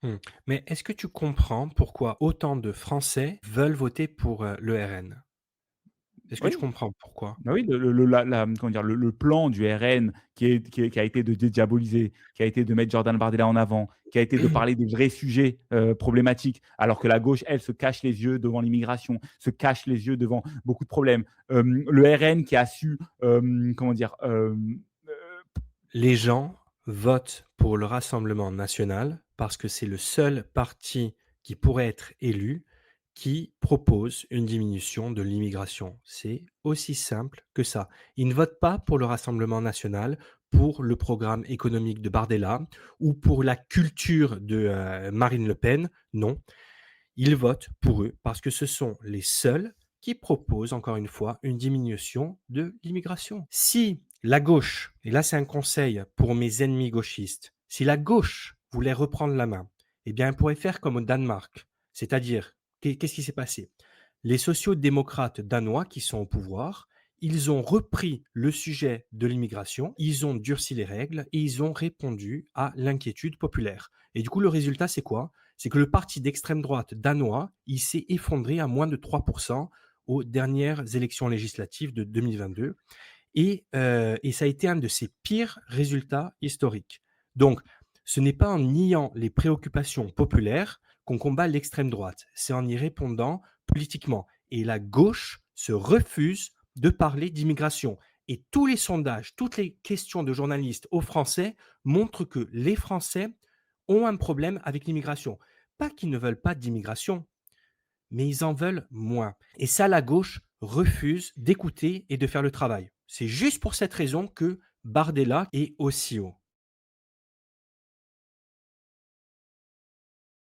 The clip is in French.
Mmh. Mais est-ce que tu comprends pourquoi autant de Français veulent voter pour, le RN? Est-ce que tu Oui. comprends pourquoi? Bah oui, le la comment dire? Le plan du RN qui a été de dédiaboliser, qui a été de mettre Jordan Bardella en avant, qui a été de parler des vrais sujets, problématiques, alors que la gauche, elle, se cache les yeux devant l'immigration, se cache les yeux devant beaucoup de problèmes. Le RN qui a su, comment dire? Les gens votent pour le Rassemblement national parce que c'est le seul parti qui pourrait être élu qui propose une diminution de l'immigration. C'est aussi simple que ça. Ils ne votent pas pour le Rassemblement national, pour le programme économique de Bardella ou pour la culture de, Marine Le Pen. Non, ils votent pour eux parce que ce sont les seuls qui proposent, encore une fois, une diminution de l'immigration. Si la gauche, et là c'est un conseil pour mes ennemis gauchistes, si la gauche voulait reprendre la main, eh bien elle pourrait faire comme au Danemark. C'est-à-dire, qu'est-ce qui s'est passé? Les sociaux-démocrates danois qui sont au pouvoir, ils ont repris le sujet de l'immigration, ils ont durci les règles et ils ont répondu à l'inquiétude populaire. Et du coup, le résultat, c'est quoi? C'est que le parti d'extrême droite danois, il s'est effondré à moins de 3% aux dernières élections législatives de 2022 et ça a été un de ses pires résultats historiques. Donc, ce n'est pas en niant les préoccupations populaires qu'on combat l'extrême droite, c'est en y répondant politiquement. Et la gauche se refuse de parler d'immigration. Et tous les sondages, toutes les questions de journalistes aux Français montrent que les Français ont un problème avec l'immigration. Pas qu'ils ne veulent pas d'immigration, mais ils en veulent moins. Et ça, la gauche refuse d'écouter et de faire le travail. C'est juste pour cette raison que Bardella est aussi haut.